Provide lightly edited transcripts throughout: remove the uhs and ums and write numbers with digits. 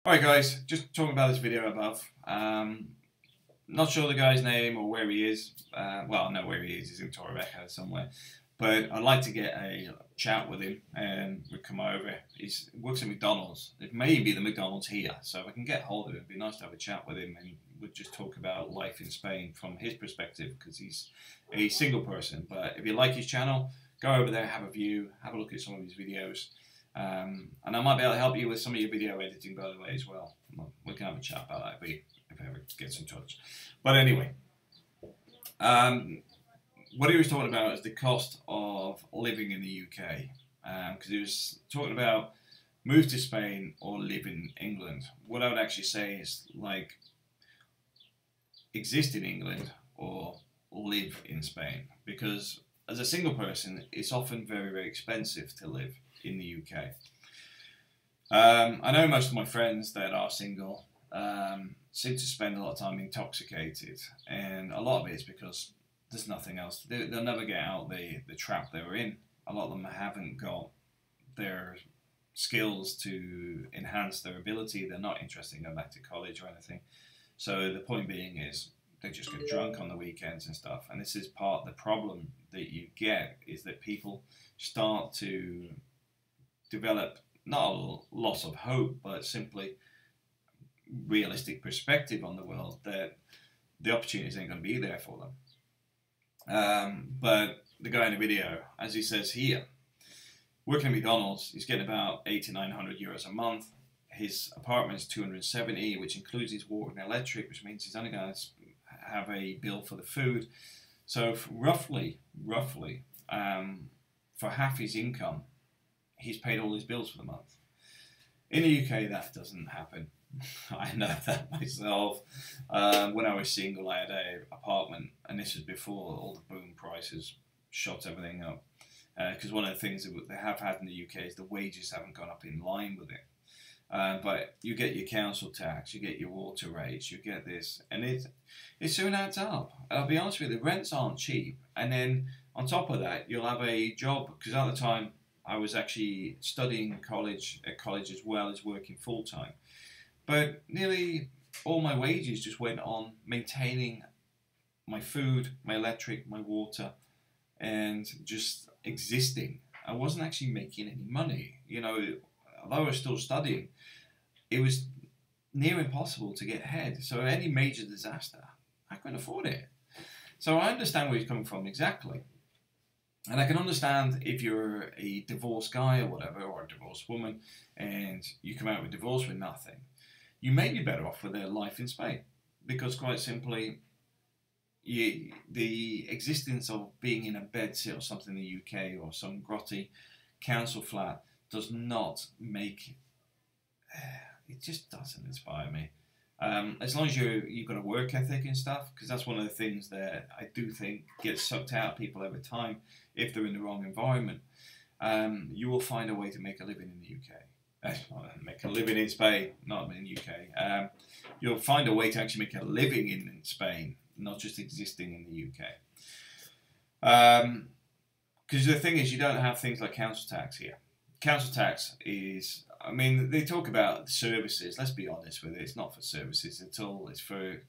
Alright guys, just talking about this video above. Not sure the guy's name or where he is. Well, I know where he is, he's in Torrebecca somewhere. But I'd like to get a chat with him and we'd come over. He works at McDonald's. It may be the McDonald's here, so if I can get hold of him, it'd be nice to have a chat with him and we'd just talk about life in Spain from his perspective because he's a single person. But if you like his channel, go over there, have a view, have a look at some of his videos. And I might be able to help you with some of your video editing, by the way, as well. We can have a chat about that if I ever get in touch. But anyway, what he was talking about is the cost of living in the UK. Because he was talking about move to Spain or live in England. What I would actually say is like exist in England or live in Spain. Because as a single person, it's often very, very expensive to live in the UK. I know most of my friends that are single seem to spend a lot of time intoxicated, and a lot of it is because there's nothing else to do. They'll never get out the trap they were in. A lot of them haven't got their skills to enhance their ability. They're not interested in going back to college or anything. So the point being is they just get drunk on the weekends and stuff. And this is part of the problem that you get, is that people start to develop not a loss of hope, but simply realistic perspective on the world that the opportunities ain't going to be there for them. But the guy in the video, as he says here, working at McDonald's, he's getting about 800 to 900 euros a month. His apartment is 270, which includes his water and electric, which means he's only going to have a bill for the food. So roughly, for half his income, he's paid all his bills for the month. In the UK, that doesn't happen. I know that myself. When I was single, I had an apartment, and this was before all the boom prices shot everything up. Because one of the things that they have had in the UK is the wages haven't gone up in line with it. But you get your council tax, you get your water rates, you get this, and it soon adds up. And I'll be honest with you, the rents aren't cheap. And then on top of that, you'll have a job, because at the time I was actually studying at college as well as working full time. But nearly all my wages just went on maintaining my food, my electric, my water, and just existing. I wasn't actually making any money. You know, although I was still studying, it was near impossible to get ahead. So any major disaster, I couldn't afford it. So I understand where he's coming from exactly. And I can understand if you're a divorced guy or whatever, or a divorced woman, and you come out with divorce with nothing. You may be better off with a life in Spain. Because quite simply, the existence of being in a bedsit or something in the UK or some grotty council flat does not make, it just doesn't inspire me. As long as you've got a work ethic and stuff, because that's one of the things that I do think gets sucked out of people over time if they're in the wrong environment. You will find a way to make a living in the UK. Make a living in Spain, not in the UK. You'll find a way to actually make a living in Spain, not just existing in the UK. Because the thing is, you don't have things like council tax here. Council tax is, I mean, they talk about services. Let's be honest with it. It's not for services at all. It's for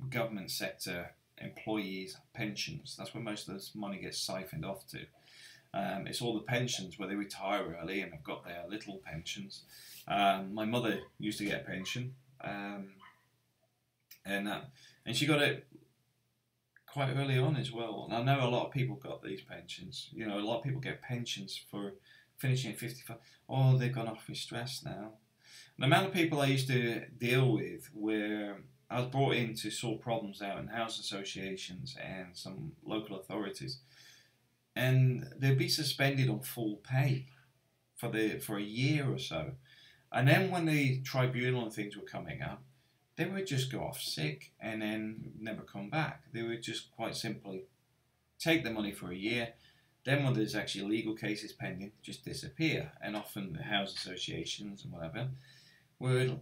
government sector employees' pensions. That's where most of this money gets siphoned off to. It's all the pensions where they retire early and have got their little pensions. My mother used to get a pension, and she got it quite early on as well. And I know a lot of people got these pensions. You know, a lot of people get pensions for finishing at 55. Oh, they've gone off with stress now. The amount of people I used to deal with where I was brought in to sort problems out in house associations and some local authorities, and they'd be suspended on full pay for a year or so. And then when the tribunal and things were coming up, they would just go off sick and then never come back. They would just quite simply take the money for a year. Then when there's actually legal cases pending, just disappear. And often the house associations and whatever would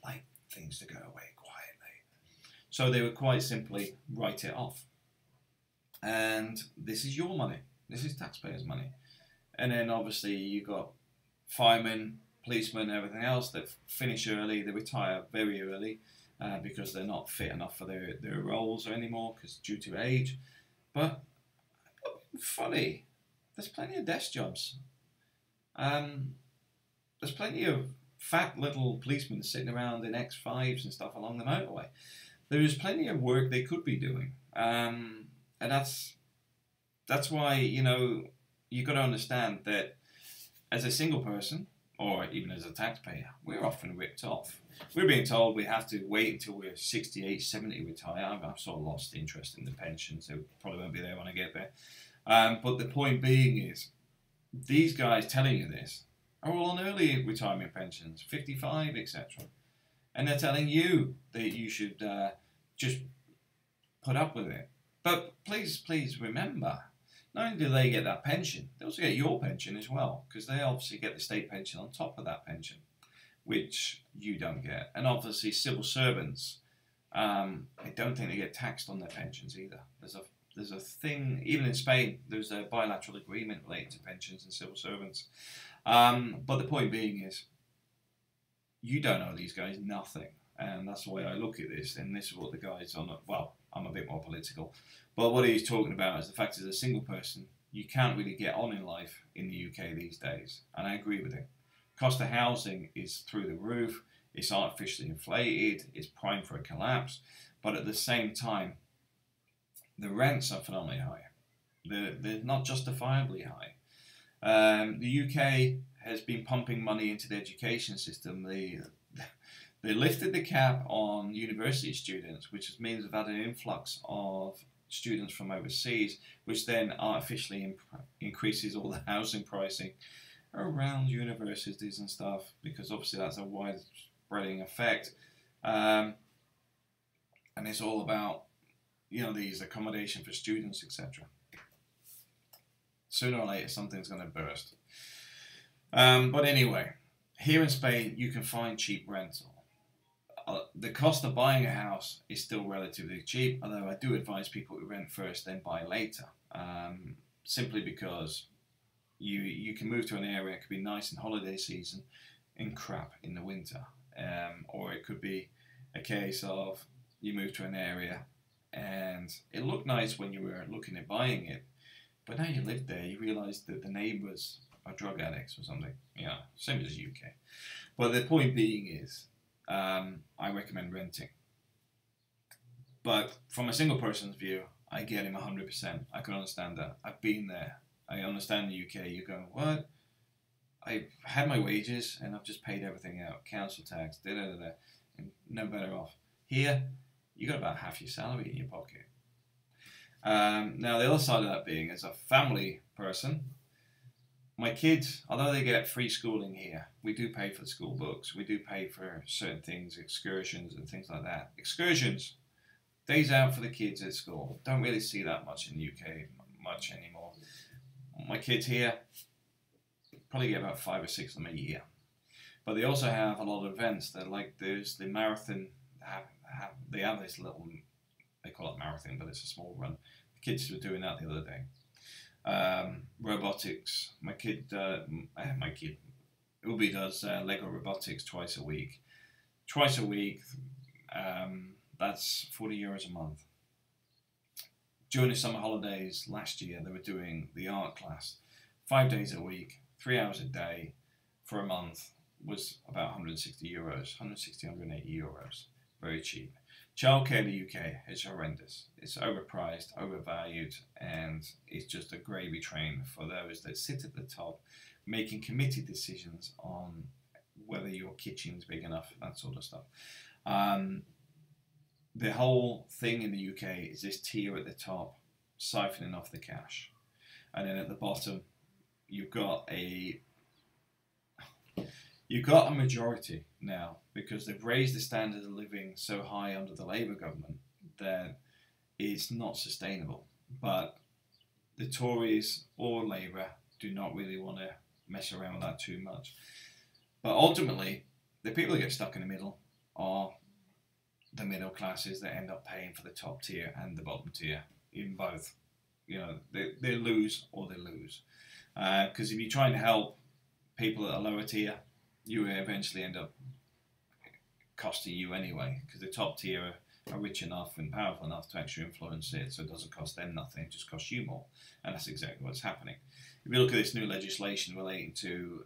like things to go away quietly. So they would quite simply write it off. And this is your money. This is taxpayers' money. And then obviously you got firemen, policemen and everything else that finish early, they retire very early because they're not fit enough for their roles anymore because due to age. But funny, there's plenty of desk jobs. There's plenty of fat little policemen sitting around in X5s and stuff along the motorway. There is plenty of work they could be doing, and that's why you've got to understand that as a single person or even as a taxpayer, we're often ripped off. We're being told we have to wait until we're 68, 70 retire. I've sort of lost interest in the pension, so probably won't be there when I get there. But the point being is, these guys telling you this are all on early retirement pensions, 55, etc. And they're telling you that you should just put up with it. But please remember, not only do they get that pension, they also get your pension as well, because they obviously get the state pension on top of that pension, which you don't get. And obviously civil servants, I don't think they get taxed on their pensions either. There's a thing, even in Spain, there's a bilateral agreement related to pensions and civil servants. But the point being is, you don't owe these guys nothing. And that's the way I look at this. And this is what the guys on, well, I'm a bit more political. But what he's talking about is the fact as a single person, you can't really get on in life in the UK these days. And I agree with him. Cost of housing is through the roof. It's artificially inflated. It's primed for a collapse. But at the same time, the rents are phenomenally high. They're not justifiably high. The UK has been pumping money into the education system. They lifted the cap on university students, which means they've had an influx of students from overseas, which then artificially increases all the housing pricing around universities and stuff, because obviously that's a wide-spreading effect. And it's all about, these accommodation for students, etc. Sooner or later, something's going to burst. But anyway, here in Spain, you can find cheap rental. The cost of buying a house is still relatively cheap, although I do advise people to rent first, then buy later. Simply because you can move to an area, it could be nice in holiday season and crap in the winter. Or it could be a case of you move to an area and it looked nice when you were looking at buying it, but now you live there, you realise that the neighbours are drug addicts or something. Same as the UK. But the point being is, I recommend renting. But from a single person's view, I get him 100%. I can understand that. I've been there. I understand the UK. You're going, what? I've had my wages and I've just paid everything out. Council tax, and no better off. Here, you got about half your salary in your pocket. Now, the other side of that being, as a family person, my kids, although they get free schooling here, we do pay for the school books. We do pay for certain things, excursions and things like that. Excursions, days out for the kids at school. Don't really see that much in the UK much anymore. My kids here probably get about 5 or 6 of them a year. But they also have a lot of events. There's the marathon. They have this little, they call it marathon, but it's a small run. The kids were doing that the other day. Robotics. My kid, Ubi does Lego robotics twice a week. That's €40 a month. During the summer holidays last year, they were doing the art class. 5 days a week, 3 hours a day for a month was about €160, 180 euros. Very cheap. Childcare in the UK is horrendous. It's overpriced, overvalued, and it's just a gravy train for those that sit at the top, making committed decisions on whether your kitchen's big enough, that sort of stuff. The whole thing in the UK is this tier at the top, siphoning off the cash. And then at the bottom, you've got a majority now, because they've raised the standard of living so high under the Labour government that it's not sustainable. But the Tories or Labour do not really want to mess around with that too much. But ultimately, the people that get stuck in the middle are the middle classes that end up paying for the top tier and the bottom tier, in both. They lose or they lose. Because if you're trying to help people at a lower tier, you eventually end up costing you anyway, because the top tier are rich enough and powerful enough to actually influence it, so it doesn't cost them nothing, it just costs you more. And that's exactly what's happening. If you look at this new legislation relating to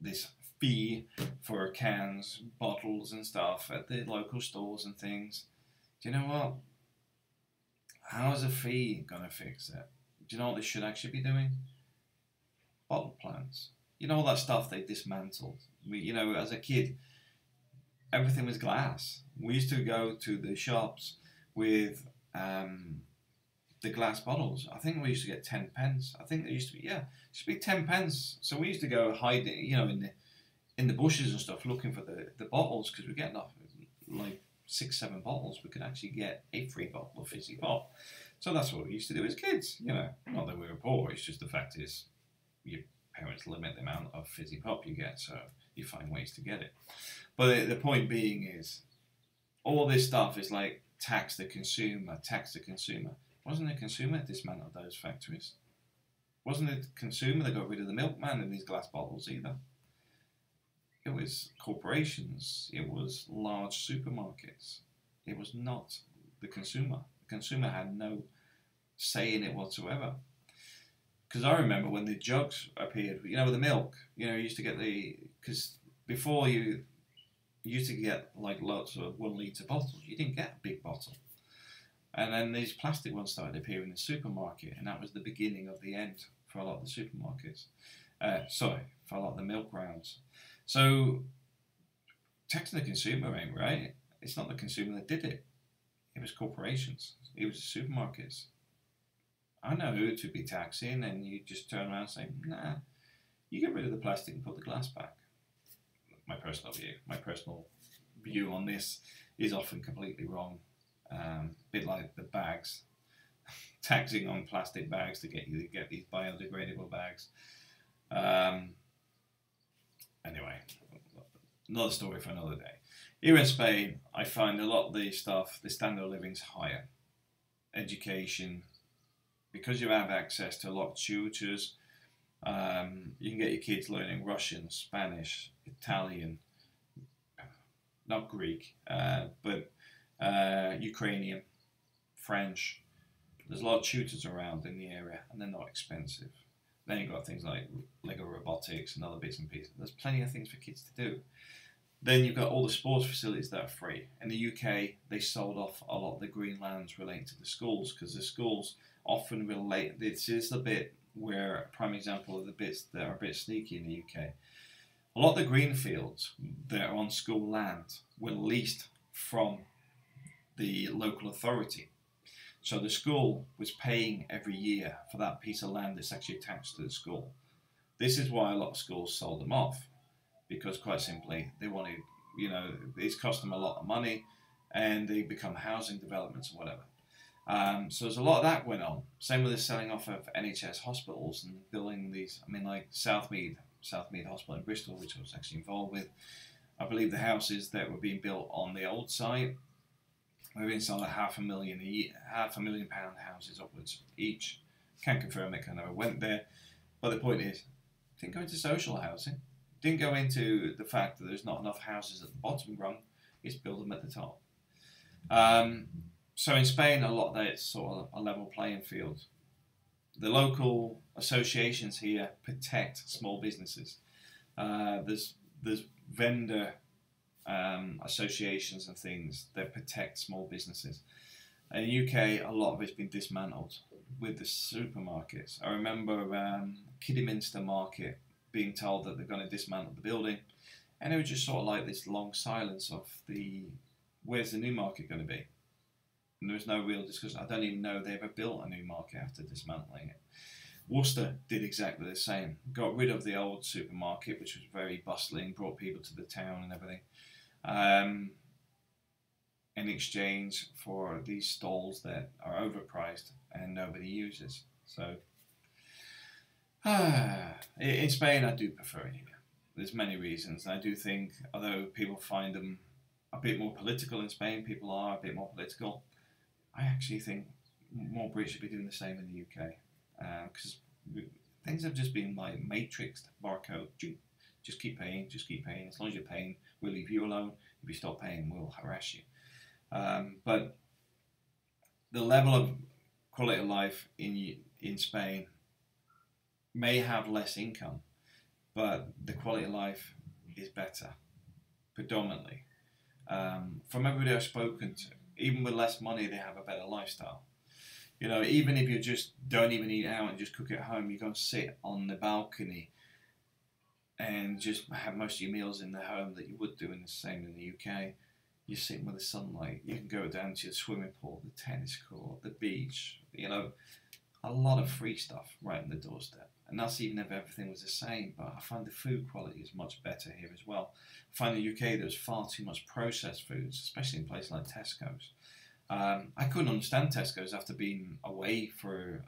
this fee for cans, bottles and stuff at the local stores and things, do you know what? How is a fee going to fix it? Do you know what they should actually be doing? Bottle plants. You know all that stuff they dismantled. As a kid, everything was glass. We used to go to the shops with the glass bottles. I think we used to get 10 pence. I think there used to be, it used to be 10 pence. So we used to go hide, in the bushes and stuff, looking for the bottles, because we get like 6-7 bottles. We could actually get a free bottle of fizzy pop. So that's what we used to do as kids. Not that we were poor. It's just the fact is, your parents limit the amount of fizzy pop you get, so you find ways to get it. But the point being is, all this stuff is like tax the consumer. Wasn't the consumer that dismantled those factories? Wasn't it the consumer that got rid of the milkman in these glass bottles either? It was corporations. It was large supermarkets. It was not the consumer. The consumer had no say in it whatsoever. Because I remember when the jugs appeared, with the milk, you used to get because before you used to get like lots of 1 litre bottles, you didn't get a big bottle. And then these plastic ones started appearing in the supermarket, and that was the beginning of the end for a lot of the supermarkets. For a lot of the milk rounds. So, taxing the consumer ain't right. It's not the consumer that did it. It was corporations. It was the supermarkets. I know who to be taxing, and you just turn around and say, nah, you get rid of the plastic and put the glass back. My personal view on this is often completely wrong. Bit like the bags, taxing on plastic bags to get you to get these biodegradable bags. Anyway, another story for another day. Here in Spain, I find a lot of the stuff, the standard of living's higher. Education, because you have access to a lot of tutors, you can get your kids learning Russian, Spanish, Italian, not Greek, but Ukrainian, French. There's a lot of tutors around in the area, and they're not expensive. Then you've got things like Lego robotics and other bits and pieces. There's plenty of things for kids to do. Then you've got all the sports facilities that are free. In the UK, they sold off a lot of the green lands relating to the schools, because the schools often relate. This is the bit where a prime example of the bits that are a bit sneaky in the UK. A lot of the green fields that are on school land were leased from the local authority. So the school was paying every year for that piece of land that's actually attached to the school. This is why a lot of schools sold them off, because quite simply they wanted, it's cost them a lot of money, and they become housing developments and whatever. So there's a lot of that went on. Same with the selling off of NHS hospitals and building these. like Southmead Hospital in Bristol, which I was actually involved with. I believe the houses that were being built on the old site were inside £500,000 houses upwards each. Can't confirm it, I never went there. But the point is, didn't go into social housing. Didn't go into the fact that there's not enough houses at the bottom rung. It's build them at the top. So in Spain, a lot of that is sort of a level playing field. The local associations here protect small businesses. There's vendor associations and things that protect small businesses. In the UK, a lot of it's been dismantled with the supermarkets. I remember Kidderminster Market being told that they're going to dismantle the building, and it was just sort of like this long silence of where's the new market going to be? And there was no real discussion. I don't even know they ever built a new market after dismantling it. Worcester did exactly the same. Got rid of the old supermarket, which was very bustling, brought people to the town and everything, in exchange for these stalls that are overpriced and nobody uses. So, in Spain, I do prefer it here. There's many reasons. I do think, although people find them a bit more political in Spain, people are a bit more political, I actually think more Brits should be doing the same in the UK. Because things have just been like matrixed, barcode, Just keep paying, just keep paying. As long as you're paying, we'll leave you alone. If you stop paying, we'll harass you. But the level of quality of life in Spain may have less income, but the quality of life is better, predominantly. From everybody I've spoken to, even with less money, they have a better lifestyle. You know, even if you just don't even eat out and just cook at home, you go and sit on the balcony and just have most of your meals in the home that you would do in the same in the UK. You're sitting with the sunlight. You can go down to your swimming pool, the tennis court, the beach. You know, a lot of free stuff right on the doorstep. And that's even if everything was the same. But I find the food quality is much better here as well. I find in the UK there's far too much processed foods, especially in places like Tesco's. I couldn't understand Tesco's after being away for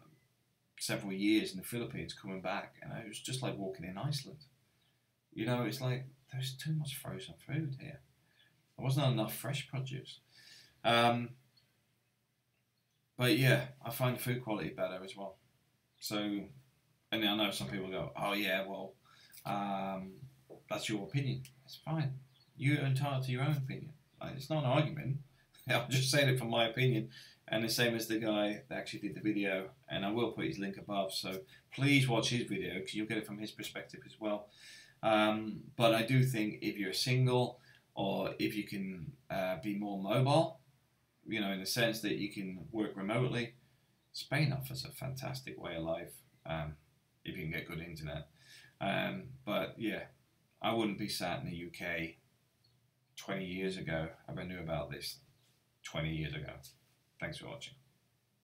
several years in the Philippines, coming back, and it was just like walking in Iceland. You know, it's like there's too much frozen food here. There wasn't enough fresh produce. But yeah, I find the food quality better as well. So, and I know some people go, oh yeah, well, that's your opinion. It's fine. You're entitled to your own opinion. It's not an argument. I'm just saying it from my opinion. And the same as the guy that actually did the video. And I will put his link above. So please watch his video because you'll get it from his perspective as well. But I do think if you're single or if you can be more mobile, you know, in the sense that you can work remotely, Spain offers a fantastic way of life if you can get good internet. But yeah, I wouldn't be sat in the UK 20 years ago if I knew about this 20 years ago. Thanks for watching.